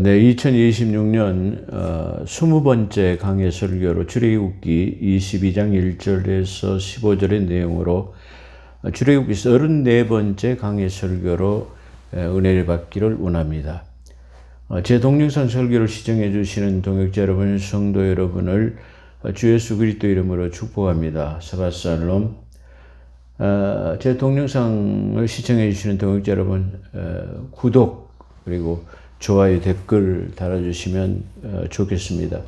네, 2026년 20번째 강해 설교로 출애굽기 22장 1절에서 15절의 내용으로 출애굽기 34번째 강해 설교로 은혜를 받기를 원합니다. 제 동영상 설교를 시청해 주시는 동역자 여러분, 성도 여러분을 주 예수 그리스도 이름으로 축복합니다. 샤밧샬롬. 제 동영상을 시청해 주시는 동역자 여러분, 구독 그리고 좋아요, 댓글 달아주시면 좋겠습니다.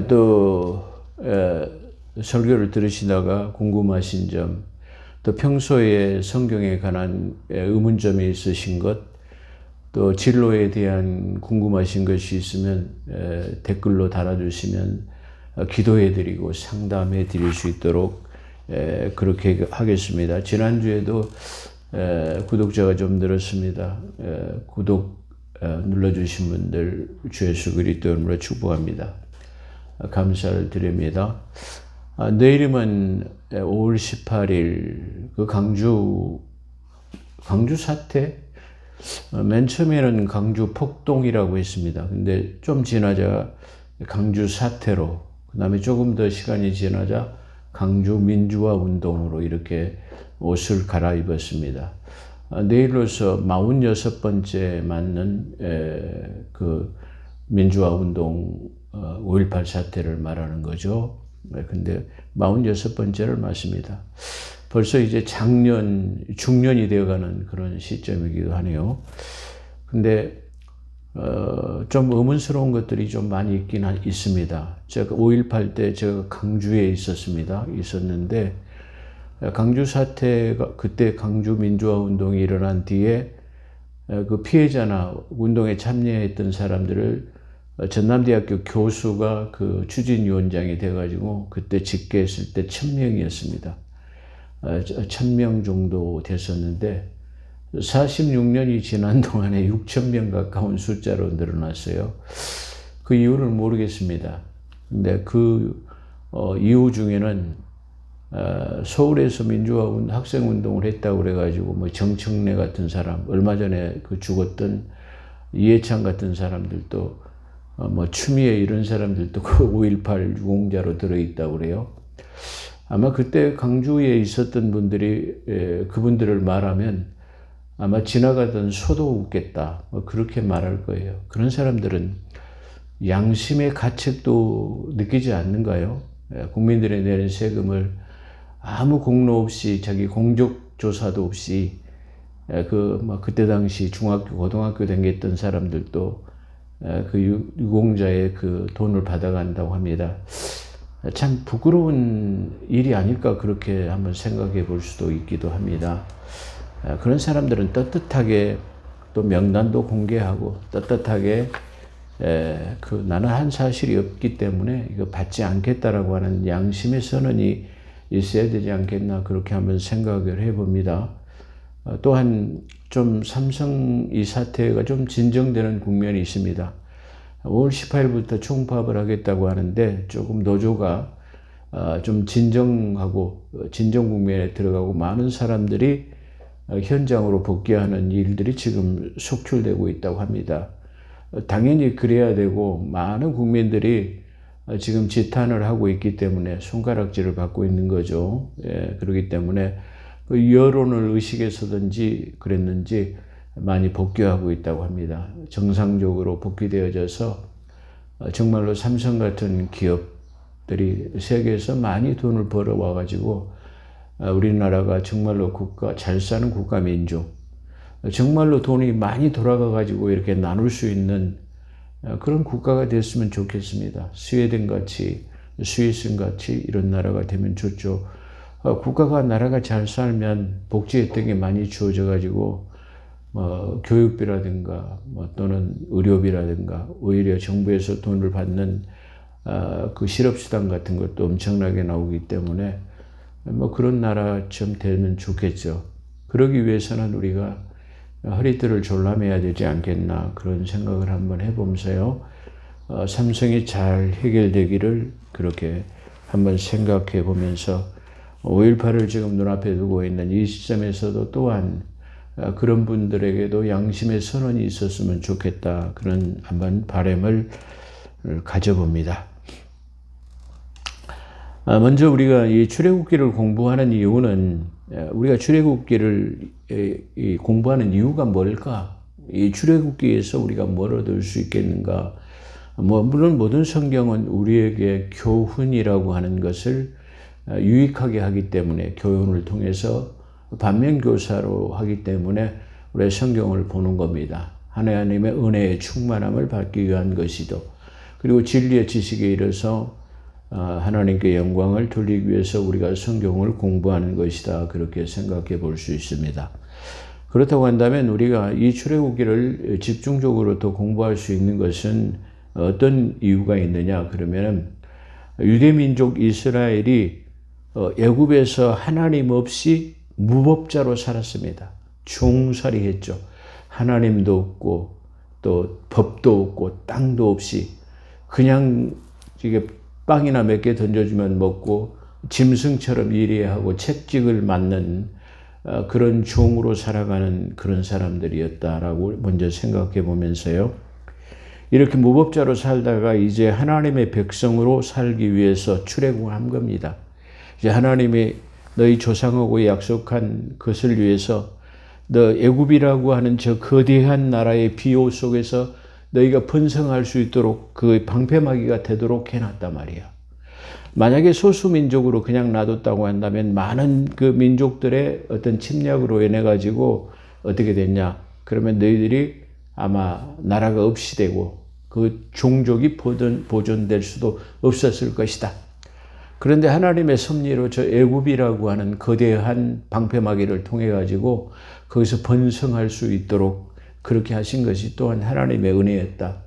또 설교를 들으시다가 궁금하신 점, 또 평소에 성경에 관한 의문점이 있으신 것, 또 진로에 대한 궁금하신 것이 있으면 댓글로 달아주시면 기도해드리고 상담해드릴 수 있도록 그렇게 하겠습니다. 지난주에도 구독자가 좀 늘었습니다. 구독 눌러주신 분들 주 예수 그리스도 이름으로 축복합니다. 감사를 드립니다. 내일이면 5월 18일 그 강주 사태, 맨 처음에는 강주 폭동이라고 했습니다. 근데 좀 지나자 강주 사태로, 그 다음에 조금 더 시간이 지나자 강주 민주화 운동으로 이렇게 옷을 갈아입었습니다. 내일로서 46번째 맞는 그 민주화 운동 5.18 사태를 말하는 거죠. 근데 46번째를 맞습니다. 벌써 이제 중년이 되어가는 그런 시점이기도 하네요. 근데 좀 의문스러운 것들이 좀 많이 있긴 있습니다. 제가 5.18 때 제가 강주에 있었는데 강주 사태가, 그때 강주 민주화 운동이 일어난 뒤에 그 피해자나 운동에 참여했던 사람들을 전남대학교 교수가 그 추진위원장이 돼가지고 그때 집계했을 때 1000명이었습니다. 1000명 정도 됐었는데 46년이 지난 동안에 6000명 가까운 숫자로 늘어났어요. 그 이유를 모르겠습니다. 근데 그 이유 중에는 서울에서 민주화 학생운동을 했다고 그래가지고 뭐 정청래 같은 사람, 얼마 전에 그 죽었던 이해창 같은 사람들도 뭐 추미애 이런 사람들도 그 5.18 유공자로 들어있다고 그래요. 아마 그때 강주에 있었던 분들이 그분들을 말하면 아마 지나가던 소도 웃겠다, 뭐 그렇게 말할 거예요. 그런 사람들은 양심의 가책도 느끼지 않는가요? 국민들이 내는 세금을 아무 공로 없이, 자기 공적 조사도 없이 그때 당시 중학교, 고등학교 다녔던 사람들도 그 유공자의 그 돈을 받아간다고 합니다. 참 부끄러운 일이 아닐까, 그렇게 한번 생각해 볼 수도 있기도 합니다. 그런 사람들은 떳떳하게 또 명단도 공개하고 떳떳하게 나는 한 사실이 없기 때문에 이거 받지 않겠다라고 하는 양심의 선언이 있어야 되지 않겠나, 그렇게 한번 생각을 해봅니다. 또한 좀 삼성 이 사태가 좀 진정되는 국면이 있습니다. 5월 18일부터 총파업을 하겠다고 하는데 조금 노조가 좀 진정 국면에 들어가고 많은 사람들이 현장으로 복귀하는 일들이 지금 속출되고 있다고 합니다. 당연히 그래야 되고, 많은 국민들이 지금 지탄을 하고 있기 때문에 손가락질을 받고 있는 거죠. 그렇기 때문에 그 여론을 의식해서든지 그랬는지 많이 복귀하고 있다고 합니다. 정상적으로 복귀되어져서 정말로 삼성 같은 기업들이 세계에서 많이 돈을 벌어와가지고 우리나라가 정말로 잘 사는 국가 민족, 정말로 돈이 많이 돌아가가지고 이렇게 나눌 수 있는 그런 국가가 됐으면 좋겠습니다. 스웨덴 같이, 스위스 같이 이런 나라가 되면 좋죠. 나라가 잘 살면 복지 혜택이 많이 주어져 가지고 교육비라든가 또는 의료비라든가, 오히려 정부에서 돈을 받는 그 실업수당 같은 것도 엄청나게 나오기 때문에 그런 나라처럼 되면 좋겠죠. 그러기 위해서는 우리가 허리띠를 졸라매야 되지 않겠나, 그런 생각을 한번 해보면서요. 삼성이 잘 해결되기를 그렇게 한번 생각해 보면서 5.18을 지금 눈앞에 두고 있는 이 시점에서도 또한 그런 분들에게도 양심의 선언이 있었으면 좋겠다. 그런 한번 바람을 가져봅니다. 먼저 우리가 이 출애굽기를 공부하는 이유는 우리가 출애굽기를 공부하는 이유가 뭘까? 이 출애굽기에서 우리가 뭘 얻을 수 있겠는가? 물론 모든 성경은 우리에게 교훈이라고 하는 것을 유익하게 하기 때문에 교훈을 통해서 반면교사로 하기 때문에 우리 성경을 보는 겁니다. 하나님의 은혜의 충만함을 받기 위한 것이도 그리고 진리의 지식에 이르러서 하나님께 영광을 돌리기 위해서 우리가 성경을 공부하는 것이다. 그렇게 생각해 볼 수 있습니다. 그렇다고 한다면 우리가 이 출애굽기를 집중적으로 더 공부할 수 있는 것은 어떤 이유가 있느냐 그러면 유대민족 이스라엘이 애굽에서 하나님 없이 무법자로 살았습니다. 종살이했죠. 하나님도 없고 또 법도 없고 땅도 없이 그냥 이게 빵이나 몇 개 던져주면 먹고 짐승처럼 일해하고 채찍을 맞는 그런 종으로 살아가는 그런 사람들이었다라고 먼저 생각해 보면서요. 이렇게 무법자로 살다가 이제 하나님의 백성으로 살기 위해서 출애굽한 겁니다. 이제 하나님이 너희 조상하고 약속한 것을 위해서 너 애굽이라고 하는 저 거대한 나라의 비호 속에서 너희가 번성할 수 있도록 그 방패막이가 되도록 해놨단 말이야. 만약에 소수민족으로 그냥 놔뒀다고 한다면 많은 그 민족들의 어떤 침략으로 인해 가지고 어떻게 됐냐? 그러면 너희들이 아마 나라가 없이 되고 그 종족이 보존될 수도 없었을 것이다. 그런데 하나님의 섭리로 저 애굽이라고 하는 거대한 방패막이를 통해 가지고 거기서 번성할 수 있도록 그렇게 하신 것이 또한 하나님의 은혜였다.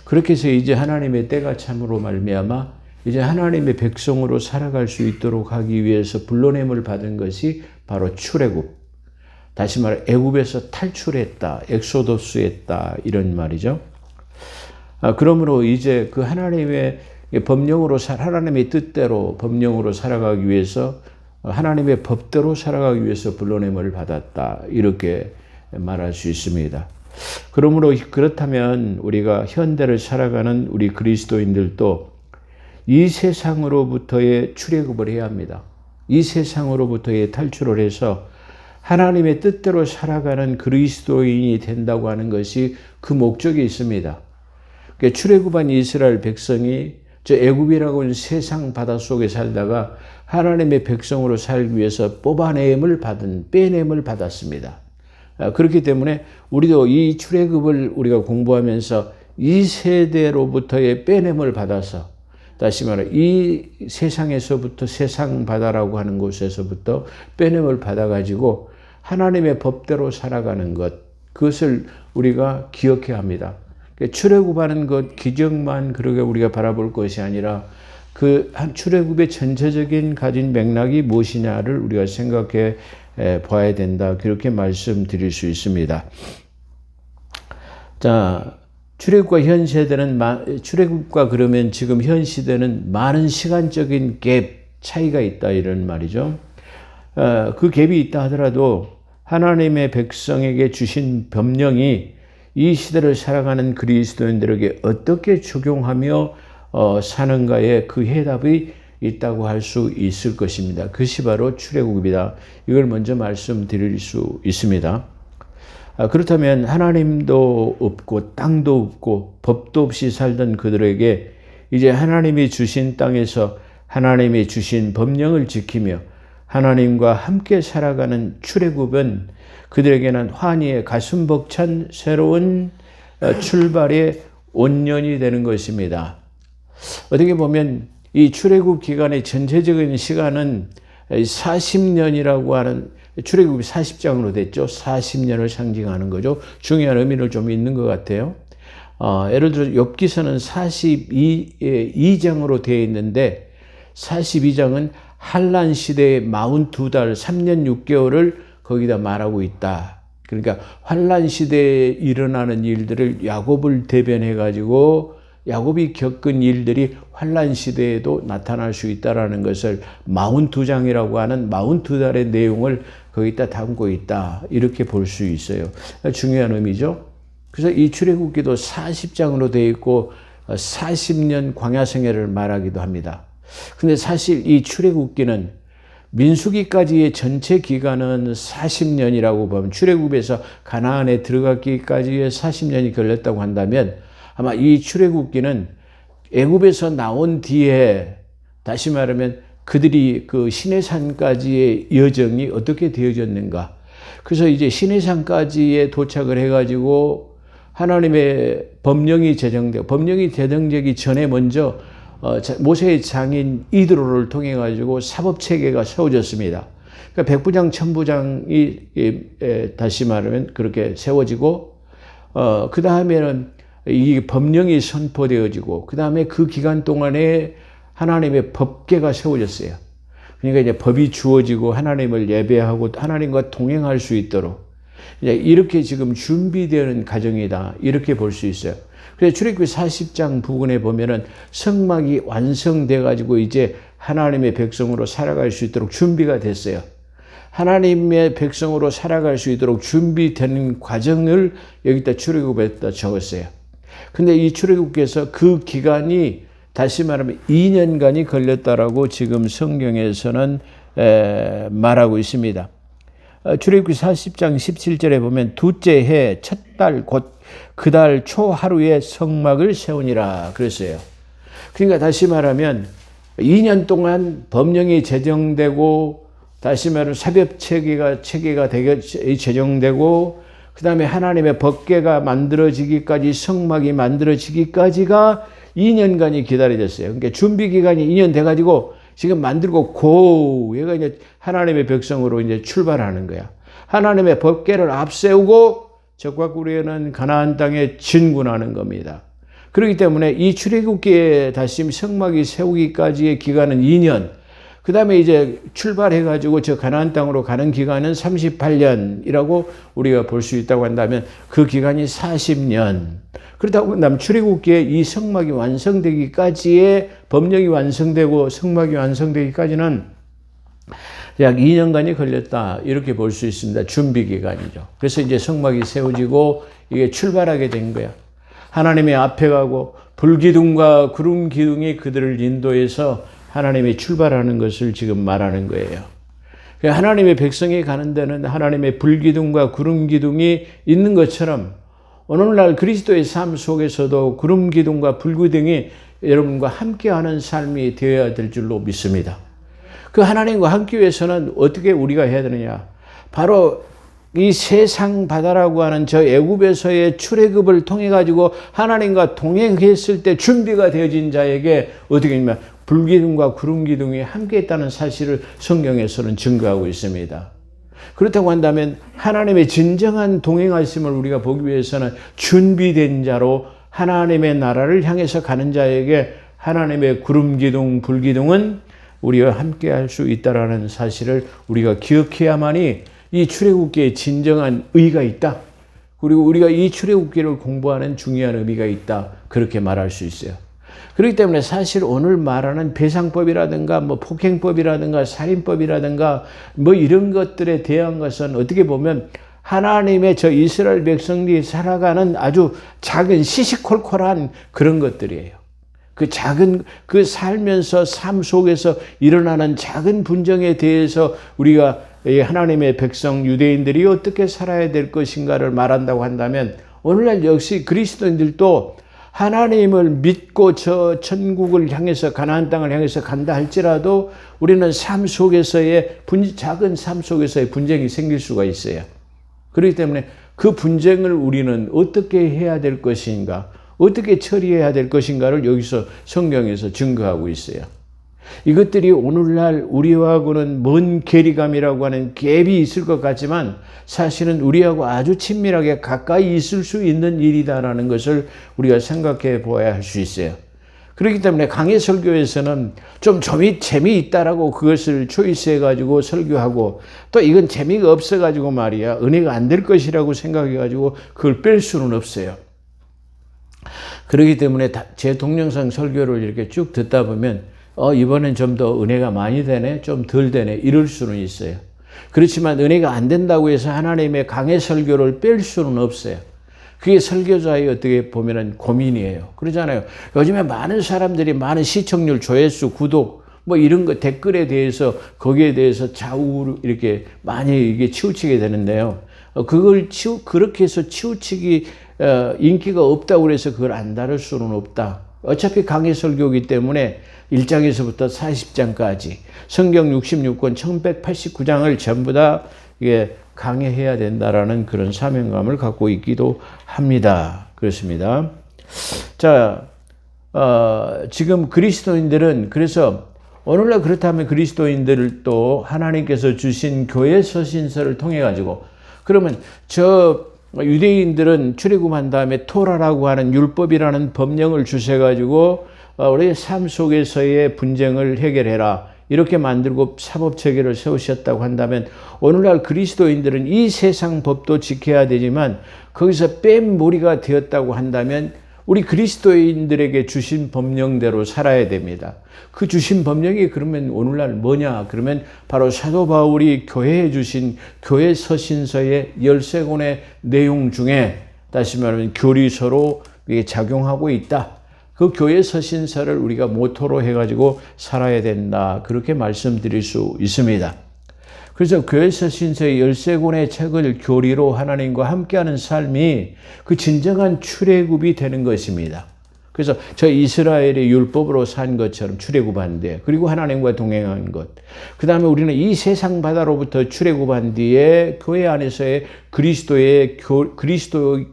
그렇게 해서 이제 하나님의 때가 참으로 말미암아 이제 하나님의 백성으로 살아갈 수 있도록 하기 위해서 불러냄을 받은 것이 바로 출애굽. 다시 말해 애굽에서 탈출했다. 엑소더스했다. 이런 말이죠. 그러므로 이제 그 하나님의 법령으로 하나님의 뜻대로 법령으로 살아가기 위해서 하나님의 법대로 살아가기 위해서 불러냄을 받았다. 이렇게 말할 수 있습니다. 그러므로 그렇다면 우리가 현대를 살아가는 우리 그리스도인들도 이 세상으로부터의 출애굽을 해야 합니다. 이 세상으로부터의 탈출을 해서 하나님의 뜻대로 살아가는 그리스도인이 된다고 하는 것이 그 목적이 있습니다. 그러니까 출애굽한 이스라엘 백성이 저 애굽이라고 하는 세상 바닷속에 살다가 하나님의 백성으로 살기 위해서 빼냄을 받았습니다. 그렇기 때문에 우리도 이 출애굽을 우리가 공부하면서 이 세대로부터의 빼냄을 받아서 다시 말해 이 세상에서부터 세상 바다라고 하는 곳에서부터 빼냄을 받아가지고 하나님의 법대로 살아가는 것 그것을 우리가 기억해야 합니다. 출애굽하는 것 기적만 그렇게 우리가 바라볼 것이 아니라 그 한 출애굽의 전체적인 가진 맥락이 무엇이냐를 우리가 생각해 봐야 된다. 그렇게 말씀드릴 수 있습니다. 자, 출애굽과 그러면 지금 현 시대는 많은 시간적인 갭 차이가 있다 이런 말이죠. 그 갭이 있다 하더라도 하나님의 백성에게 주신 법령이 이 시대를 살아가는 그리스도인들에게 어떻게 적용하며 사는가에 그 해답이 있다고 할 수 있을 것입니다. 그것이 바로 출애굽이다. 이걸 먼저 말씀드릴 수 있습니다. 그렇다면 하나님도 없고 땅도 없고 법도 없이 살던 그들에게 이제 하나님이 주신 땅에서 하나님이 주신 법령을 지키며 하나님과 함께 살아가는 출애굽은 그들에게는 환희의 가슴 벅찬 새로운 출발의 온년이 되는 것입니다. 어떻게 보면 이 출애굽 기간의 전체적인 시간은 40년이라고 하는 출애굽이 40장으로 됐죠. 40년을 상징하는 거죠. 중요한 의미를 좀 있는 것 같아요. 예를 들어 욥기서는 42장으로 되어 있는데 42장은 한란 시대의 42달 3년 6개월을 거기다 말하고 있다. 그러니까 환란 시대에 일어나는 일들을 야곱을 대변해 가지고 야곱이 겪은 일들이 환란 시대에도 나타날 수 있다라는 것을 42장이라고 하는 42달의 내용을 거기다 담고 있다. 이렇게 볼 수 있어요. 중요한 의미죠. 그래서 이 출애굽기도 40장으로 되어 있고 40년 광야 생애를 말하기도 합니다. 근데 사실 이 출애굽기는 민수기까지의 전체 기간은 40년이라고 보면, 출애굽에서 가나안에 들어가기까지의 40년이 걸렸다고 한다면 아마 이 출애굽기는 애굽에서 나온 뒤에, 다시 말하면 그들이 그 시내산까지의 여정이 어떻게 되어졌는가. 그래서 이제 시내산까지에 도착을 해가지고 하나님의 법령이 제정되기 전에 먼저 모세의 장인 이드로를 통해 가지고 사법 체계가 세워졌습니다. 그러니까 백부장, 천부장이 다시 말하면 그렇게 세워지고, 그 다음에는 이 법령이 선포되어지고, 그 다음에 그 기간 동안에 하나님의 법궤가 세워졌어요. 그러니까 이제 법이 주어지고 하나님을 예배하고 하나님과 동행할 수 있도록 이렇게 지금 준비되는 과정이다. 이렇게 볼 수 있어요. 그래서 출애굽기 40장 부근에 보면은 성막이 완성돼 가지고 이제 하나님의 백성으로 살아갈 수 있도록 준비가 됐어요. 하나님의 백성으로 살아갈 수 있도록 준비되는 과정을 여기다 출애굽에다 적었어요. 근데 이 출애굽기에서 그 기간이 다시 말하면 2년간이 걸렸다라고 지금 성경에서는 말하고 있습니다. 출애굽기 40장 17절에 보면 둘째 해 첫 달 곧 그 달 초 하루에 성막을 세우니라 그랬어요. 그러니까 다시 말하면 2년 동안 법령이 제정되고, 다시 말하면 사법 체계가 제정되고, 그 다음에 하나님의 법궤가 만들어지기까지, 성막이 만들어지기까지가 2년간이 기다려졌어요. 그러니까 준비 기간이 2년 돼가지고 지금 만들고 얘가 이제 하나님의 백성으로 이제 출발하는 거야. 하나님의 법궤를 앞세우고 적과 꿀에는 가나안 땅에 진군하는 겁니다. 그렇기 때문에 이 출애굽기에 다시 성막이 세우기까지의 기간은 2년, 그 다음에 이제 출발해가지고 저 가나안 땅으로 가는 기간은 38년이라고 우리가 볼 수 있다고 한다면 그 기간이 40년. 그렇다고 한다면 출애굽기에 이 성막이 완성되기까지의 법령이 완성되고 성막이 완성되기까지는 약 2년간이 걸렸다. 이렇게 볼 수 있습니다. 준비 기간이죠. 그래서 이제 성막이 세워지고 이게 출발하게 된 거야. 하나님의 앞에 가고 불기둥과 구름 기둥이 그들을 인도해서 하나님이 출발하는 것을 지금 말하는 거예요. 하나님의 백성이 가는 데는 하나님의 불기둥과 구름 기둥이 있는 것처럼 오늘날 그리스도의 삶 속에서도 구름 기둥과 불기둥이 여러분과 함께하는 삶이 되어야 될 줄로 믿습니다. 그 하나님과 함께 위해서는 어떻게 우리가 해야 되느냐? 바로 이 세상 바다라고 하는 저 애굽에서의 출애굽을 통해 가지고 하나님과 동행했을 때 준비가 되어진 자에게 어떻게 하냐면 불기둥과 구름 기둥이 함께 있다는 사실을 성경에서는 증거하고 있습니다. 그렇다고 한다면 하나님의 진정한 동행하심을 우리가 보기 위해서는 준비된 자로 하나님의 나라를 향해서 가는 자에게 하나님의 구름 기둥, 불기둥은 우리와 함께 할 수 있다는 사실을 우리가 기억해야만이 이 출애굽기에 진정한 의의가 있다. 그리고 우리가 이 출애굽기를 공부하는 중요한 의미가 있다. 그렇게 말할 수 있어요. 그렇기 때문에 사실 오늘 말하는 배상법이라든가 뭐 폭행법이라든가 살인법이라든가 뭐 이런 것들에 대한 것은 어떻게 보면 하나님의 저 이스라엘 백성들이 살아가는 아주 작은 시시콜콜한 그런 것들이에요. 그 작은 그 살면서 삶 속에서 일어나는 작은 분쟁에 대해서 우리가 하나님의 백성 유대인들이 어떻게 살아야 될 것인가를 말한다고 한다면 오늘날 역시 그리스도인들도 하나님을 믿고 저 천국을 향해서 가나안 땅을 향해서 간다 할지라도 우리는 삶 속에서의 작은 삶 속에서의 분쟁이 생길 수가 있어요. 그렇기 때문에 그 분쟁을 우리는 어떻게 해야 될 것인가, 어떻게 처리해야 될 것인가를 여기서 성경에서 증거하고 있어요. 이것들이 오늘날 우리하고는 먼 괴리감이라고 하는 갭이 있을 것 같지만 사실은 우리하고 아주 친밀하게 가까이 있을 수 있는 일이다라는 것을 우리가 생각해 보아야 할 수 있어요. 그렇기 때문에 강해 설교에서는 좀 재미있다라고 그것을 초이스해가지고 설교하고 또 이건 재미가 없어가지고 말이야 은혜가 안 될 것이라고 생각해가지고 그걸 뺄 수는 없어요. 그렇기 때문에 제 동영상 설교를 이렇게 쭉 듣다 보면 이번엔 좀 더 은혜가 많이 되네, 좀 덜 되네 이럴 수는 있어요. 그렇지만 은혜가 안 된다고 해서 하나님의 강해 설교를 뺄 수는 없어요. 그게 설교자의 어떻게 보면은 고민이에요. 그러잖아요. 요즘에 많은 사람들이 많은 시청률, 조회수, 구독, 뭐 이런 거 댓글에 대해서 거기에 대해서 좌우 이렇게 많이 이게 치우치게 되는데요. 그걸 그렇게 해서 치우치기, 인기가 없다고 해서 그걸 안 다룰 수는 없다. 어차피 강해 설교이기 때문에 1장에서부터 40장까지 성경 66권 1189장을 전부 다 이게 강해해야 된다라는 그런 사명감을 갖고 있기도 합니다. 그렇습니다. 자, 지금 그리스도인들은 그래서 오늘날 그렇다면 그리스도인들을 또 하나님께서 주신 교회 서신서를 통해 가지고 그러면 저 유대인들은 출애굽한 다음에 토라라고 하는 율법이라는 법령을 주셔 가지고 우리의 삶 속에서의 분쟁을 해결해라. 이렇게 만들고 사법 체계를 세우셨다고 한다면 오늘날 그리스도인들은 이 세상 법도 지켜야 되지만 거기서 뺀 무리가 되었다고 한다면 우리 그리스도인들에게 주신 법령대로 살아야 됩니다. 그 주신 법령이 그러면 오늘날 뭐냐? 그러면 바로 사도 바울이 교회에 주신 교회 서신서의 13권의 내용 중에 다시 말하면 교리서로 작용하고 있다. 그 교회 서신서를 우리가 모토로 해가지고 살아야 된다. 그렇게 말씀드릴 수 있습니다. 그래서 교회 서신서의 13권의 책을 교리로 하나님과 함께하는 삶이 그 진정한 출애굽이 되는 것입니다. 그래서 저 이스라엘의 율법으로 산 것처럼 출애굽한 뒤에 그리고 하나님과 동행한 것. 그 다음에 우리는 이 세상 바다로부터 출애굽한 뒤에 교회 안에서의 그리스도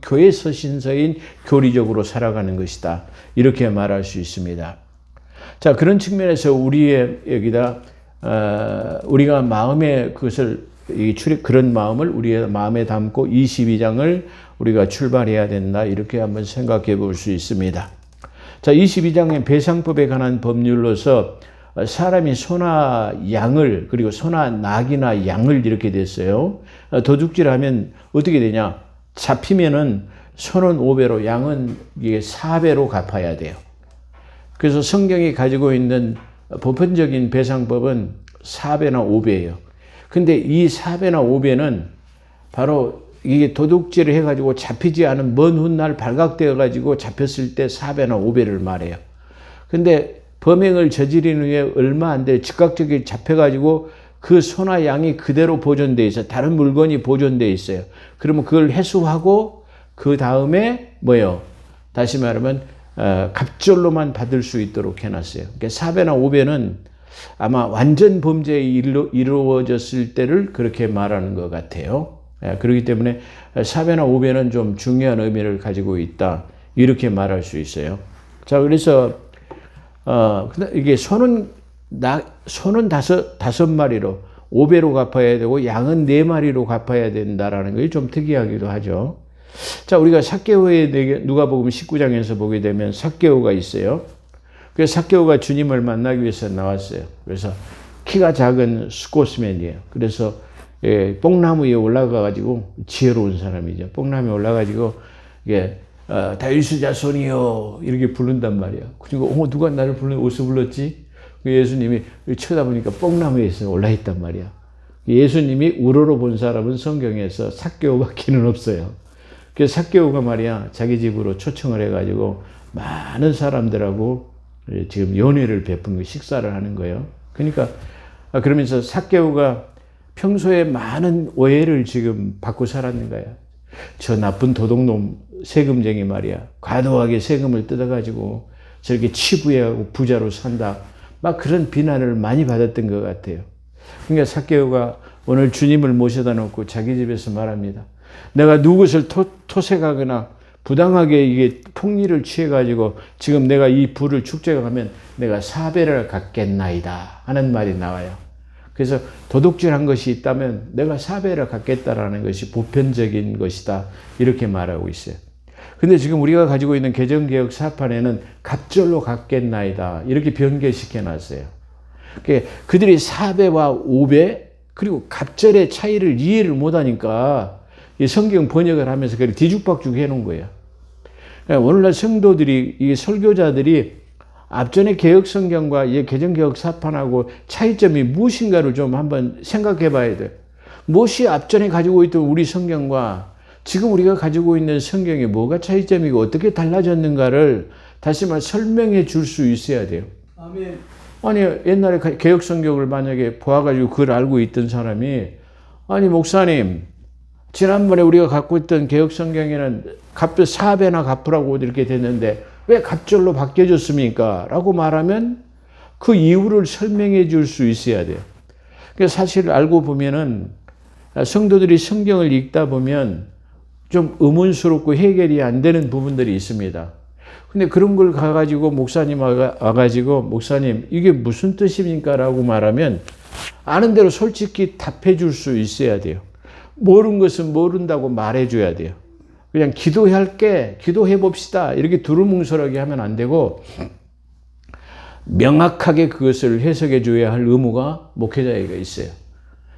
교회 서신서인 교리적으로 살아가는 것이다. 이렇게 말할 수 있습니다. 자, 그런 측면에서 우리의 여기다 우리가 마음에 그것을 그런 마음을 우리의 마음에 담고 22장을 우리가 출발해야 된다. 이렇게 한번 생각해 볼 수 있습니다. 자, 22장의 배상법에 관한 법률로서 사람이 소나 양을 그리고 소나 낙이나 양을 이렇게 됐어요. 도둑질하면 어떻게 되냐? 잡히면은 소는 5배로 양은 4배로 갚아야 돼요. 그래서 성경이 가지고 있는 보편적인 배상법은 4배나 5배예요. 근데 이 4배나 5배는 바로 이게 도둑질을 해가지고 잡히지 않은 먼 훗날 발각되어가지고 잡혔을 때 4배나 5배를 말해요. 근데 범행을 저지른 후에 얼마 안 돼 즉각적으로 잡혀가지고 그 소나 양이 그대로 보존되어 있어요. 다른 물건이 보존되어 있어요. 그러면 그걸 회수하고 그 다음에 뭐예요? 다시 말하면 갑절로만 받을 수 있도록 해놨어요. 그러니까 4배나 5배는 아마 완전 범죄에 이루어졌을 때를 그렇게 말하는 것 같아요. 그렇기 때문에 4배나 5배는 좀 중요한 의미를 가지고 있다. 이렇게 말할 수 있어요. 자, 그래서 이게 소는 다섯 마리로 5배로 갚아야 되고 양은 4마리로 갚아야 된다라는 것이 좀 특이하기도 하죠. 자, 우리가 삭개오의 누가복음 19장에서 보게 되면 삭개오가 있어요. 그래서 삭개오가 주님을 만나기 위해서 나왔어요. 그래서 키가 작은 스코스맨이에요. 그래서 뽕나무 위에 올라가가지고 지혜로운 사람이죠. 뽕나무 위에 올라가지고 다윗의 자손이요 이렇게 부른단 말이야. 그리고 누가 나를 어디서 불렀지? 예수님이 쳐다보니까 뽕나무에 올라있단 말이야. 예수님이 우러러 본 사람은 성경에서 삭개오밖에는 없어요. 그래서 삭개오가 말이야 자기 집으로 초청을 해가지고 많은 사람들하고 지금 연회를 베푼 거 식사를 하는 거예요. 그러니까 그러면서 삭개오가 평소에 많은 오해를 지금 받고 살았는 거야. 저 나쁜 도둑놈 세금쟁이 말이야. 과도하게 세금을 뜯어가지고 저렇게 치부해하고 부자로 산다. 막 그런 비난을 많이 받았던 것 같아요. 그러니까 삭개오가 오늘 주님을 모셔다 놓고 자기 집에서 말합니다. 내가 누구를 토색하거나 부당하게 이게 폭리를 취해가지고 지금 내가 이 부를 축제하면 내가 4배를 갚겠나이다 하는 말이 나와요. 그래서 도둑질한 것이 있다면 내가 4배를 갚겠다라는 것이 보편적인 것이다. 이렇게 말하고 있어요. 근데 지금 우리가 가지고 있는 개정개혁 사판에는 갑절로 갚겠나이다. 이렇게 변개시켜 놨어요. 그들이 4배와 5배 그리고 갑절의 차이를 이해를 못하니까 이 성경 번역을 하면서 그렇게 뒤죽박죽 해놓은 거예요. 그러니까 오늘날 성도들이, 이 설교자들이 앞전의 개혁 성경과 이 개정개혁 사판하고 차이점이 무엇인가를 좀 한번 생각해 봐야 돼요. 모시 앞전에 가지고 있던 우리 성경과 지금 우리가 가지고 있는 성경이 뭐가 차이점이고 어떻게 달라졌는가를 다시 말 설명해 줄 수 있어야 돼요. 아멘. 아니 옛날에 개혁 성경을 만약에 보아가지고 그걸 알고 있던 사람이 아니 목사님 지난번에 우리가 갖고 있던 개혁 성경에는 갑절 4배나 갚으라고 이렇게 됐는데 왜 갑절로 바뀌어졌습니까? 라고 말하면 그 이유를 설명해 줄 수 있어야 돼요. 그래서 사실 알고 보면은 성도들이 성경을 읽다 보면 좀 의문스럽고 해결이 안 되는 부분들이 있습니다. 근데 그런 걸 가가지고 목사님 와가지고 목사님 이게 무슨 뜻입니까? 라고 말하면 아는 대로 솔직히 답해 줄 수 있어야 돼요. 모르는 것은 모른다고 말해 줘야 돼요. 그냥 기도할게, 기도해 봅시다. 이렇게 두루뭉술하게 하면 안 되고 명확하게 그것을 해석해 줘야 할 의무가 목회자에게 있어요.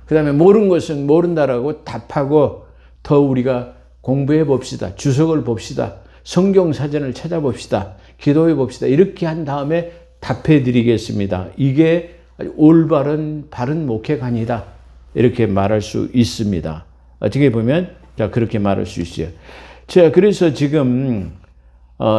그 다음에 모르는 것은 모른다라고 답하고 더 우리가 공부해 봅시다. 주석을 봅시다. 성경 사전을 찾아봅시다. 기도해 봅시다. 이렇게 한 다음에 답해 드리겠습니다. 이게 올바른 바른 목회관이다. 이렇게 말할 수 있습니다. 어떻게 보면 자 그렇게 말할 수 있어요. 자 그래서 지금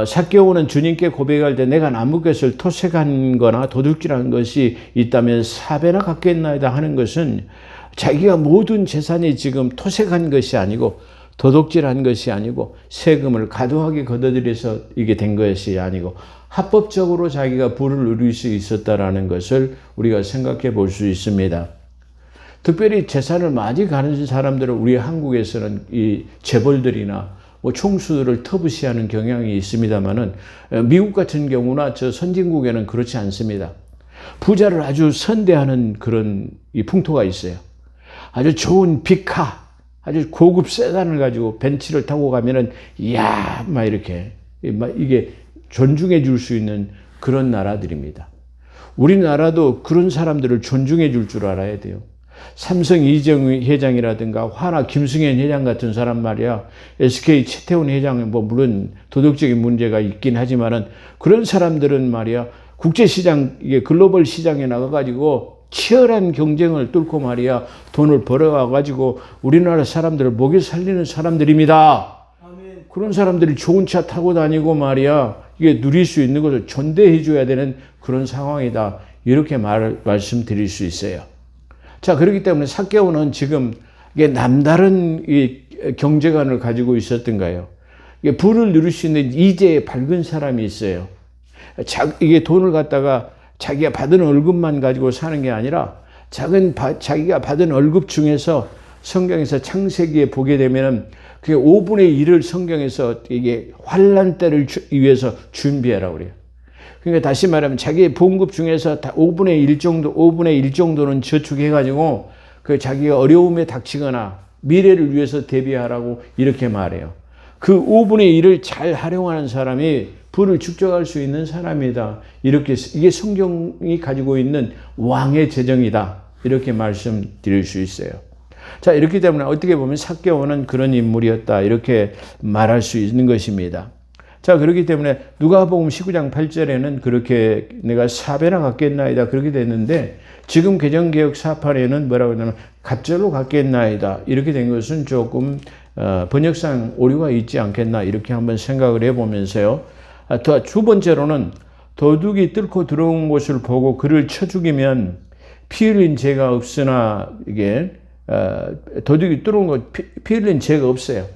삭개오는 주님께 고백할 때 내가 나무것을 토색한 거나 도둑질한 것이 있다면 4배나 갚겠나이다 하는 것은 자기가 모든 재산이 지금 토색한 것이 아니고 도둑질한 것이 아니고 세금을 과도하게 걷어들여서 이게 된 것이 아니고 합법적으로 자기가 부를 누릴 수 있었다라는 것을 우리가 생각해 볼 수 있습니다. 특별히 재산을 많이 가진 사람들은 우리 한국에서는 이 재벌들이나 뭐 총수들을 터부시하는 경향이 있습니다만은 미국 같은 경우나 저 선진국에는 그렇지 않습니다. 부자를 아주 선대하는 그런 이 풍토가 있어요. 아주 좋은 빅카, 아주 고급 세단을 가지고 벤츠를 타고 가면은 이야 막 이렇게 이게 존중해 줄 수 있는 그런 나라들입니다. 우리나라도 그런 사람들을 존중해 줄 줄 알아야 돼요. 삼성 이정희 회장이라든가 화나 김승현 회장 같은 사람 말이야. SK 최태원 회장은 뭐 물론 도덕적인 문제가 있긴 하지만은 그런 사람들은 말이야. 국제시장, 이게 글로벌 시장에 나가가지고 치열한 경쟁을 뚫고 말이야. 돈을 벌어와가지고 우리나라 사람들을 먹여 살리는 사람들입니다. 아멘. 그런 사람들이 좋은 차 타고 다니고 말이야. 이게 누릴 수 있는 것을 전대해줘야 되는 그런 상황이다. 이렇게 말씀드릴 수 있어요. 자, 그렇기 때문에 삭개오는 지금 이게 남다른 이 경제관을 가지고 있었던 거예요. 이게 부를 누릴 수 있는 이제에 밝은 사람이 있어요. 이게 돈을 갖다가 자기가 받은 월급만 가지고 사는 게 아니라 자기가 받은 월급 중에서 성경에서 창세기에 보게 되면은 그게 5분의 1을 성경에서 이게 환난 때를 위해서 준비하라고 그래요. 그러니까 다시 말하면 자기의 봉급 중에서 5분의 1 정도는 저축해가지고 그 자기가 어려움에 닥치거나 미래를 위해서 대비하라고 이렇게 말해요. 그 5분의 1을 잘 활용하는 사람이 부를 축적할 수 있는 사람이다. 이렇게 이게 성경이 가지고 있는 왕의 재정이다. 이렇게 말씀드릴 수 있어요. 자, 이렇기 때문에 어떻게 보면 삭개오는 그런 인물이었다. 이렇게 말할 수 있는 것입니다. 자, 그렇기 때문에 누가복음 19장 8절에는 그렇게 내가 4배나 갚겠나이다 그렇게 됐는데 지금 개정개혁 사판에는 뭐라고 하냐면 갑절로 갚겠나이다 이렇게 된 것은 조금 번역상 오류가 있지 않겠나 이렇게 한번 생각을 해보면서요. 두 번째로는 도둑이 뚫고 들어온 것을 보고 그를 쳐 죽이면 피 흘린 죄가 없으나 이게 도둑이 들어온 것 피 흘린 죄가 없어요.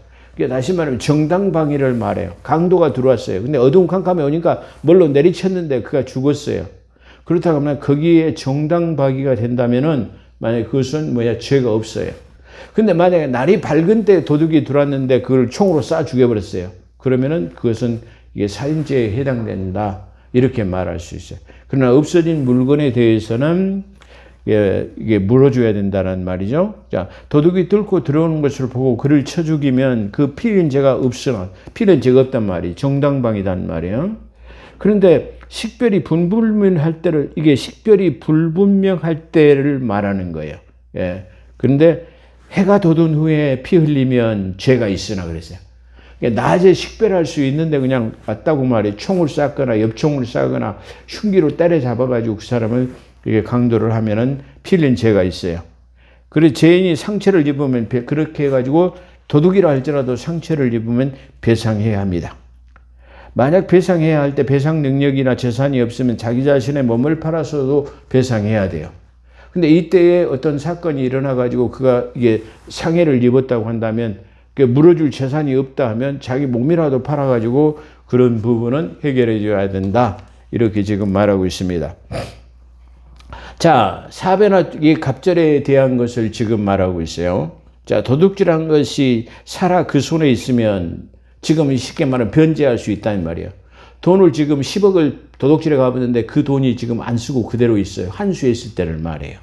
다시 말하면 정당방위를 말해요. 강도가 들어왔어요. 근데 어두컴컴해 오니까 뭘로 내리쳤는데 그가 죽었어요. 그렇다고 하면 거기에 정당방위가 된다면은 만약에 그것은 죄가 없어요. 근데 만약에 날이 밝은 때 도둑이 들어왔는데 그걸 총으로 쏴 죽여버렸어요. 그러면은 그것은 이게 살인죄에 해당된다. 이렇게 말할 수 있어요. 그러나 없어진 물건에 대해서는 이게 물어줘야 된다는 말이죠. 자, 도둑이 뚫고 들어오는 것을 보고 그를 쳐 죽이면 그 피 흘린 죄가 없으나 피 흘린 죄가 없단 말이 정당방위단 말이에요. 그런데 식별이 불분명할 때를 이게 식별이 불분명할 때를 말하는 거예요. 예. 그런데 해가 돋은 후에 피 흘리면 죄가 있으나 그랬어요. 낮에 식별할 수 있는데 그냥 왔다고 말이에요. 총을 쐈거나 엽총을 쏴거나 흉기로 때려잡아가지고 그 사람을 이게 강도를 하면은 피 흘린 죄가 있어요. 그래 죄인이 상처를 입으면 그렇게 해가지고 도둑이라 할지라도 상처를 입으면 배상해야 합니다. 만약 배상해야 할 때 배상 능력이나 재산이 없으면 자기 자신의 몸을 팔아서도 배상해야 돼요. 근데 이때에 어떤 사건이 일어나가지고 그가 이게 상해를 입었다고 한다면 물어줄 재산이 없다 하면 자기 몸이라도 팔아가지고 그런 부분은 해결해 줘야 된다. 이렇게 지금 말하고 있습니다. 자, 사배나 이 갑절에 대한 것을 지금 말하고 있어요. 자, 도둑질한 것이 살아 그 손에 있으면 지금 쉽게 말하면 변제할 수 있다는 말이에요. 돈을 지금 10억을 도둑질해 가봤는데 그 돈이 지금 안 쓰고 그대로 있어요. 한수에 있을 때를 말해요.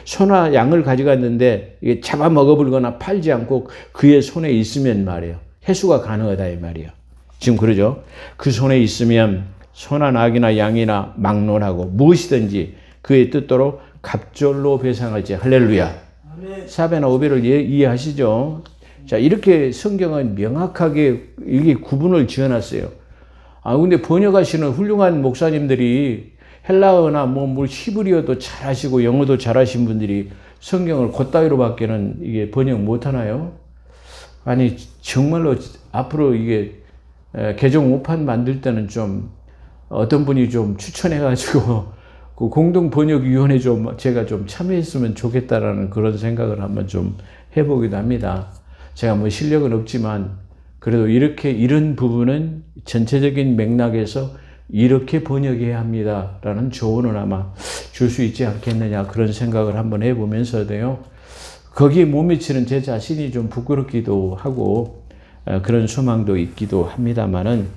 소나 양을 가져갔는데 이게 잡아먹어버리거나 팔지 않고 그의 손에 있으면 말이에요. 회수가 가능하다 이 말이에요. 지금 그러죠. 그 손에 있으면 소나 낙이나 양이나 막론하고 무엇이든지 그의 뜻대로 갑절로 배상할지. 할렐루야. 사배나 오배를 이해하시죠? 자, 이렇게 성경은 명확하게 이게 구분을 지어놨어요. 근데 번역하시는 훌륭한 목사님들이 헬라어나 뭐 히브리어도 잘하시고 영어도 잘하신 분들이 성경을 그따위로밖에는 이게 번역 못하나요? 아니 정말로 앞으로 이게 개정 5판 만들 때는 좀 어떤 분이 좀 추천해가지고 그 공동번역위원회 좀 제가 좀 참여했으면 좋겠다라는 그런 생각을 한번 좀 해보기도 합니다. 제가 뭐 실력은 없지만 그래도 이런 부분은 전체적인 맥락에서 이렇게 번역해야 합니다라는 조언을 아마 줄 수 있지 않겠느냐 그런 생각을 한번 해보면서도요. 거기에 못 미치는 제 자신이 좀 부끄럽기도 하고 그런 소망도 있기도 합니다만은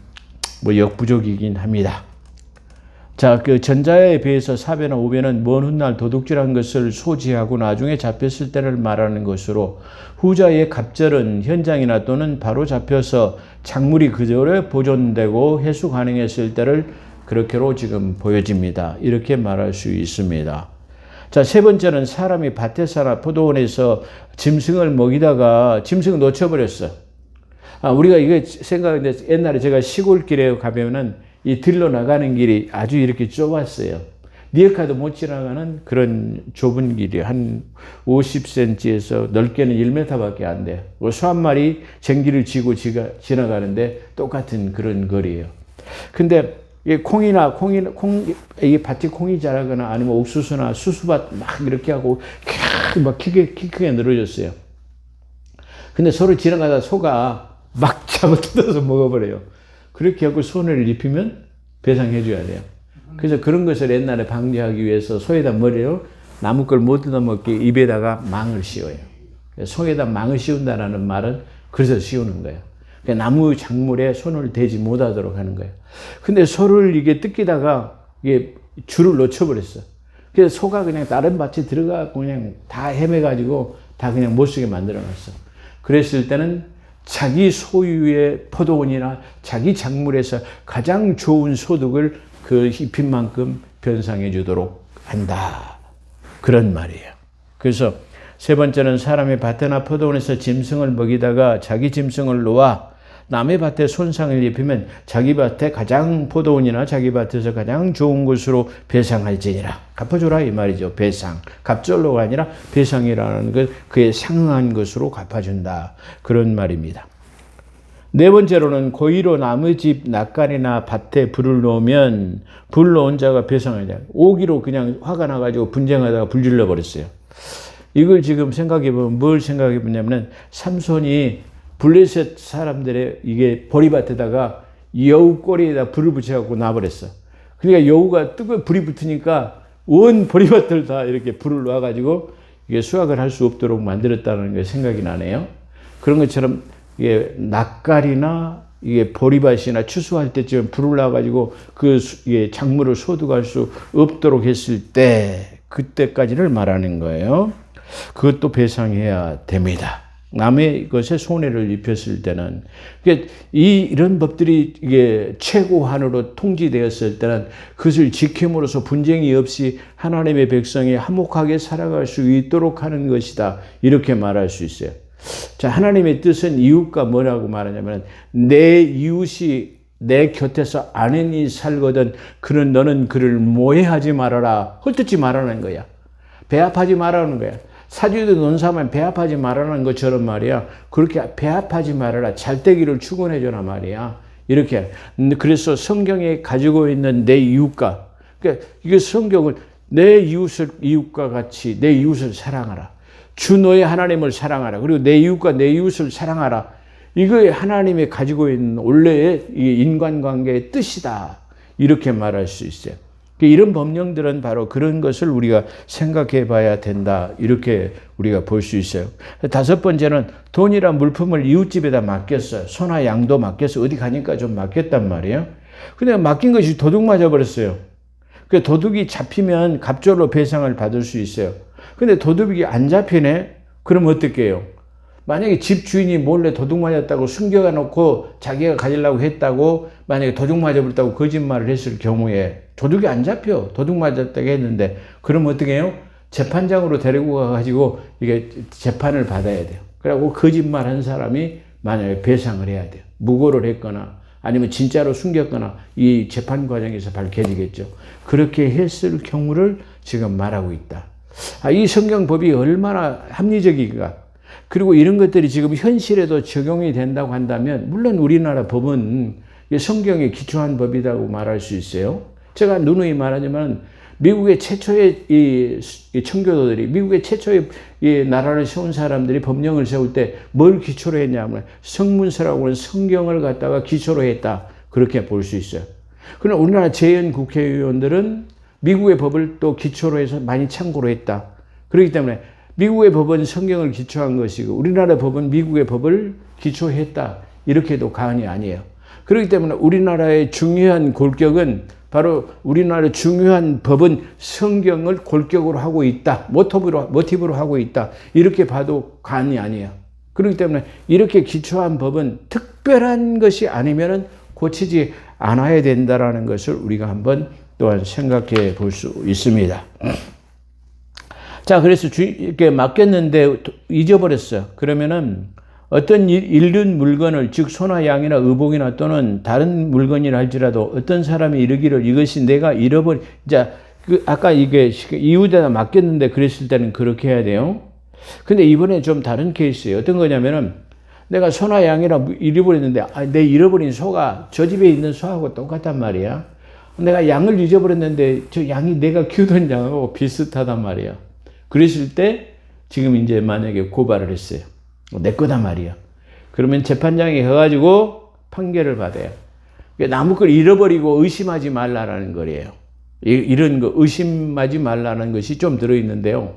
뭐 역부족이긴 합니다. 자, 그 전자에 비해서 사배나 오배는 먼 훗날 도둑질한 것을 소지하고 나중에 잡혔을 때를 말하는 것으로 후자의 갑절은 현장이나 또는 바로 잡혀서 작물이 그대로 보존되고 회수 가능했을 때를 그렇게로 지금 보여집니다. 이렇게 말할 수 있습니다. 자, 세 번째는 사람이 밭에서나 포도원에서 짐승을 먹이다가 짐승을 놓쳐버렸어. 우리가 이거 생각했는데 옛날에 제가 시골길에 가면은 이 들로 나가는 길이 아주 이렇게 좁았어요. 리어카도 못 지나가는 그런 좁은 길이 한 50cm에서 넓게는 1m밖에 안 돼. 소 한 마리 쟁기를 쥐고 지나가는데 똑같은 그런 거리예요. 근데 이 이 밭에 콩이 자라거나 아니면 옥수수나 수수밭 막 이렇게 하고 막 키 크게 늘어졌어요. 근데 소를 지나가다 소가 막 잡아 뜯어서 먹어버려요. 그렇게 하고 손해를 입히면 배상해 줘야 돼요. 그래서 그런 것을 옛날에 방지하기 위해서 소에다 머리로 나무걸 못 뜯어먹게 입에다가 망을 씌워요. 소에다 망을 씌운다는 말은 그래서 씌우는 거예요. 그러니까 나무 작물에 손을 대지 못하도록 하는 거예요. 근데 소를 이게 뜯기다가 이게 줄을 놓쳐버렸어. 그래서 소가 그냥 다른 밭에 들어가고 그냥 다 헤매가지고 다 그냥 못 쓰게 만들어 놨어. 그랬을 때는 자기 소유의 포도원이나 자기 작물에서 가장 좋은 소득을 그 입힌 만큼 변상해 주도록 한다. 그런 말이에요. 그래서 세 번째는 사람의 밭이나 포도원에서 짐승을 먹이다가 자기 짐승을 놓아 남의 밭에 손상을 입히면 자기 밭에 가장 포도원이나 자기 밭에서 가장 좋은 것으로 배상할지니라. 갚아줘라 이 말이죠. 배상. 갑절로가 아니라 배상이라는 것, 그에 상응한 것으로 갚아준다. 그런 말입니다. 네 번째로는 고의로 남의 집 낫간이나 밭에 불을 놓으면 불 놓은 자가 배상해야 돼요. 오기로 그냥 화가 나가지고 분쟁하다가 불 질러버렸어요. 이걸 지금 생각해보면 뭘 생각해보냐면 삼손이 블레셋 사람들의 이게 보리밭에다가 여우 꼬리에다 불을 붙여갖고 놔버렸어. 그러니까 여우가 뜨거운 불이 붙으니까 온 보리밭을 다 이렇게 불을 놔가지고 이게 수확을 할 수 없도록 만들었다는 게 생각이 나네요. 그런 것처럼 이게 낫갈이나 이게 보리밭이나 추수할 때쯤 불을 놔가지고 그 이게 작물을 소득할 수 없도록 했을 때 그때까지를 말하는 거예요. 그것도 배상해야 됩니다. 남의 것에 손해를 입혔을 때는 이런 법들이 이게 최고한으로 통지되었을 때는 그것을 지킴으로써 분쟁이 없이 하나님의 백성이 화목하게 살아갈 수 있도록 하는 것이다. 이렇게 말할 수 있어요. 자, 하나님의 뜻은 이웃과 뭐라고 말하냐면 내 이웃이 내 곁에서 아내니 살거든 너는 그를 모해하지 말아라. 헐뜯지 말라는 거야. 배합하지 말라는 거야. 사주도 논사하면 배합하지 말라는 것처럼 말이야. 그렇게 배합하지 말아라. 잘되기를 축원해 줘라 말이야. 이렇게. 그래서 성경에 가지고 있는 내 이웃과, 그러니까 이게 성경을 내 이웃과 같이 내 이웃을 사랑하라. 주 너의 하나님을 사랑하라. 그리고 내 이웃과 내 이웃을 사랑하라. 이거 하나님이 가지고 있는 원래의 인간관계의 뜻이다. 이렇게 말할 수 있어요. 이런 법령들은 바로 그런 것을 우리가 생각해 봐야 된다. 이렇게 우리가 볼 수 있어요. 다섯 번째는 돈이란 물품을 이웃집에다 맡겼어요. 소나 양도 맡겼어. 어디 가니까 좀 맡겼단 말이에요. 근데 맡긴 것이 도둑 맞아버렸어요. 그 도둑이 잡히면 갑절로 배상을 받을 수 있어요. 근데 도둑이 안 잡히네? 그럼 어떻게 해요? 만약에 집 주인이 몰래 도둑 맞았다고 숨겨가 놓고 자기가 가지려고 했다고 만약에 도둑 맞아버렸다고 거짓말을 했을 경우에 도둑이 안 잡혀. 도둑 맞았다고 했는데 그럼 어떻게 해요? 재판장으로 데리고 가가지고 이게 재판을 받아야 돼요. 그리고 거짓말 한 사람이 만약에 배상을 해야 돼요. 무고를 했거나 아니면 진짜로 숨겼거나 이 재판 과정에서 밝혀지겠죠. 그렇게 했을 경우를 지금 말하고 있다. 이 성경법이 얼마나 합리적인가. 그리고 이런 것들이 지금 현실에도 적용이 된다고 한다면 물론 우리나라 법은 성경에 기초한 법이라고 말할 수 있어요. 제가 누누이 말하지만 미국의 최초의 이 청교도들이 미국의 최초의 이 나라를 세운 사람들이 법령을 세울 때 뭘 기초로 했냐면 성문서라고 하는 성경을 갖다가 기초로 했다. 그렇게 볼 수 있어요. 그러나 우리나라 재연 국회의원들은 미국의 법을 또 기초로 해서 많이 참고로 했다. 그렇기 때문에 미국의 법은 성경을 기초한 것이고 우리나라 법은 미국의 법을 기초했다. 이렇게도 과언이 아니에요. 그렇기 때문에 우리나라의 중요한 골격은 바로 우리나라의 중요한 법은 성경을 골격으로 하고 있다. 모티브로 하고 있다. 이렇게 봐도 과언이 아니에요. 그렇기 때문에 이렇게 기초한 법은 특별한 것이 아니면 고치지 않아야 된다라는 것을 우리가 한번 또한 생각해 볼 수 있습니다. 자, 그래서 이렇게 맡겼는데 잊어버렸어요. 그러면은 어떤 잃은 물건을, 즉 소나 양이나 의복이나 또는 다른 물건이라 할지라도 어떤 사람이 이르기를 이것이 내가 잃어버린, 자, 아까 이게 이웃에다 맡겼는데 그랬을 때는 그렇게 해야 돼요. 근데 이번에 좀 다른 케이스예요. 어떤 거냐면은 내가 소나 양이라 잃어버렸는데 내 잃어버린 소가 저 집에 있는 소하고 똑같단 말이야. 내가 양을 잊어버렸는데 저 양이 내가 키우던 양하고 비슷하단 말이야. 그랬을 때 지금 이제 만약에 고발을 했어요. 내 거다 말이야. 그러면 재판장에 가가지고 판결을 받아요. 남의 걸 잃어버리고 의심하지 말라라는 거예요. 이런 거 의심하지 말라는 것이 좀 들어있는데요.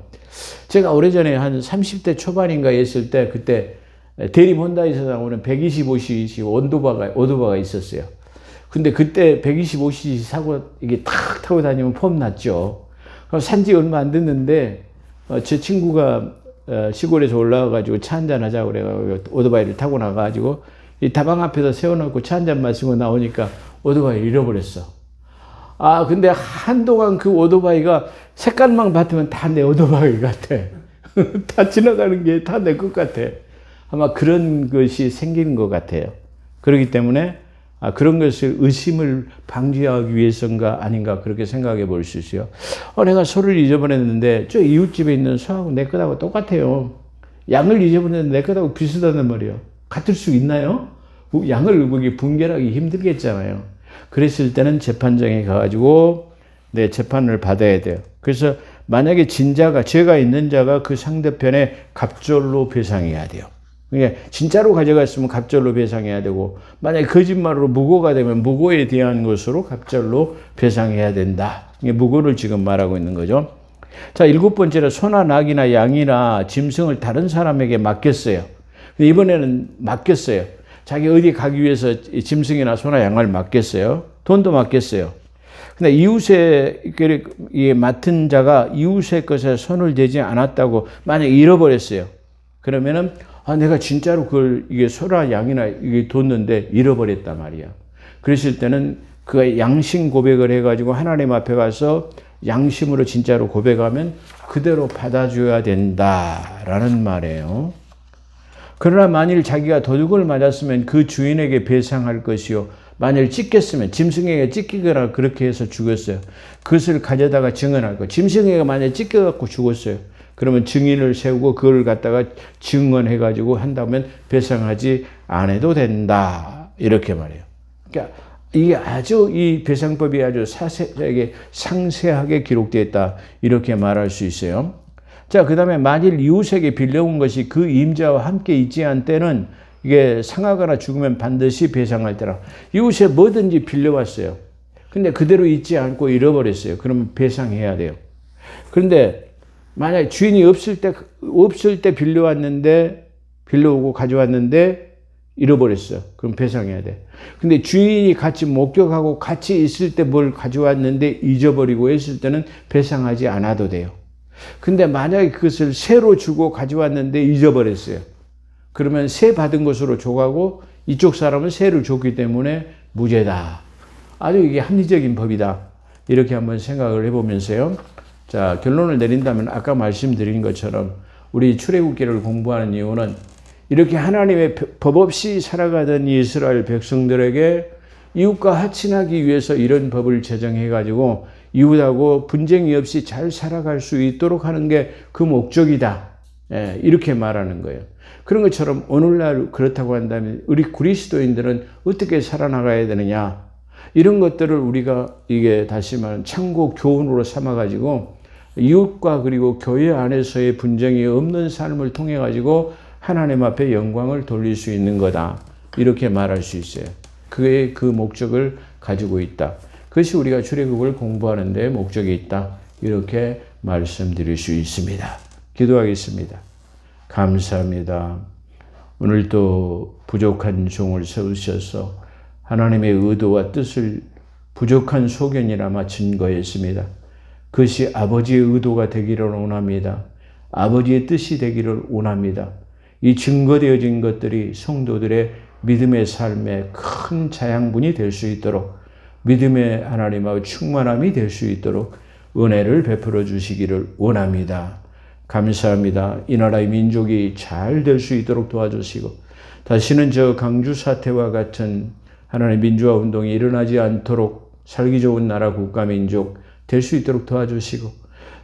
제가 오래전에 한 30대 초반인가 했을 때 그때 대림 혼다에서 나오는 125cc 오토바가 있었어요. 근데 그때 125cc 사고 이게 탁 타고 다니면 폼 났죠. 그럼 산지 얼마 안 됐는데 제 친구가 시골에서 올라와가지고 차 한잔 하자고 그래가지고 오토바이를 타고 나가가지고 이 다방 앞에서 세워놓고 차 한잔 마시고 나오니까 오토바이를 잃어버렸어. 근데 한동안 그 오토바이가 색깔만 봤으면 다 내 오토바이 같아. 다 지나가는 게 다 내 것 같아. 아마 그런 것이 생기는 것 같아요. 그렇기 때문에 그런 것을 의심을 방지하기 위해서인가 아닌가 그렇게 생각해 볼 수 있어요. 내가 소를 잊어버렸는데 저 이웃집에 있는 소하고 내 거하고 똑같아요. 양을 잊어버렸는데 내 거하고 비슷하단 말이에요. 같을 수 있나요? 양을 거기 분별하기 힘들겠잖아요. 그랬을 때는 재판장에 가가지고 내 재판을 받아야 돼요. 그래서 만약에 진자가 죄가 있는 자가 그 상대편에 갑절로 배상해야 돼요. 그러니까 진짜로 가져갔으면 갑절로 배상해야 되고 만약에 거짓말로 무고가 되면 무고에 대한 것으로 갑절로 배상해야 된다. 이게 무고를 지금 말하고 있는 거죠. 자, 일곱 번째로 소나 낙이나 양이나 짐승을 다른 사람에게 맡겼어요. 근데 이번에는 맡겼어요. 자기 어디 가기 위해서 짐승이나 소나 양을 맡겼어요. 돈도 맡겼어요. 근데 이웃의 맡은 자가 이웃의 것에 손을 대지 않았다고 만약에 잃어버렸어요. 그러면은 내가 진짜로 이게 소나 양이나 이게 뒀는데 잃어버렸단 말이야. 그랬을 때는 그 양심 고백을 해가지고 하나님 앞에 가서 양심으로 진짜로 고백하면 그대로 받아줘야 된다라는 말이에요. 그러나 만일 자기가 도둑을 맞았으면 그 주인에게 배상할 것이요. 만일 찢겼으면 짐승에게 찢기거나 그렇게 해서 죽었어요. 그것을 가져다가 증언할 거. 짐승에게 만약에 찢겨갖고 죽었어요. 그러면 증인을 세우고 그걸 갖다가 증언해가지고 한다면 배상하지 않아도 된다. 이렇게 말해요. 그러니까 이게 아주 이 배상법이 아주 상세하게 기록되어 있다. 이렇게 말할 수 있어요. 자, 그 다음에 만일 이웃에게 빌려온 것이 그 임자와 함께 있지 않은 때는 이게 상하거나 죽으면 반드시 배상할 때라. 이웃에 뭐든지 빌려왔어요. 근데 그대로 있지 않고 잃어버렸어요. 그러면 배상해야 돼요. 그런데 만약에 주인이 없을 때 빌려오고 가져왔는데 잃어버렸어. 그럼 배상해야 돼. 근데 주인이 같이 목격하고 같이 있을 때 뭘 가져왔는데 잊어버리고 했을 때는 배상하지 않아도 돼요. 근데 만약에 그것을 새로 주고 가져왔는데 잊어버렸어요. 그러면 새 받은 것으로 줘가고 이쪽 사람은 새를 줬기 때문에 무죄다. 아주 이게 합리적인 법이다. 이렇게 한번 생각을 해보면서요. 자, 결론을 내린다면 아까 말씀드린 것처럼 우리 출애굽기를 공부하는 이유는 이렇게 하나님의 법 없이 살아가던 이스라엘 백성들에게 이웃과 하친하기 위해서 이런 법을 제정해가지고 이웃하고 분쟁이 없이 잘 살아갈 수 있도록 하는 게 그 목적이다. 예, 이렇게 말하는 거예요. 그런 것처럼 오늘날 그렇다고 한다면 우리 그리스도인들은 어떻게 살아나가야 되느냐. 이런 것들을 우리가 이게 다시 말하면 참고 교훈으로 삼아가지고 이웃과 그리고 교회 안에서의 분쟁이 없는 삶을 통해 가지고 하나님 앞에 영광을 돌릴 수 있는 거다. 이렇게 말할 수 있어요. 그의 그 목적을 가지고 있다. 그것이 우리가 출애굽을 공부하는 데 목적이 있다. 이렇게 말씀드릴 수 있습니다. 기도하겠습니다. 감사합니다. 오늘도 부족한 종을 세우셔서 하나님의 의도와 뜻을 부족한 소견이나마 증거했습니다. 그것이 아버지의 의도가 되기를 원합니다. 아버지의 뜻이 되기를 원합니다. 이 증거되어진 것들이 성도들의 믿음의 삶에 큰 자양분이 될 수 있도록 믿음의 하나님하고 충만함이 될 수 있도록 은혜를 베풀어 주시기를 원합니다. 감사합니다. 이 나라의 민족이 잘 될 수 있도록 도와주시고 다시는 저 강주 사태와 같은 하나님의 민주화 운동이 일어나지 않도록 살기 좋은 나라 국가민족 될 수 있도록 도와주시고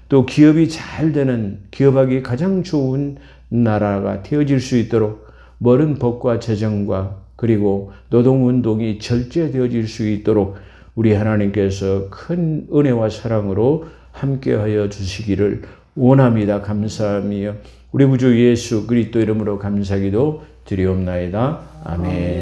또 기업이 잘 되는 기업하기 가장 좋은 나라가 되어질 수 있도록 모든 법과 제정과 그리고 노동운동이 절제되어질 수 있도록 우리 하나님께서 큰 은혜와 사랑으로 함께하여 주시기를 원합니다. 감사하며 우리 구주 예수 그리스도 이름으로 감사기도 드리옵나이다. 아멘.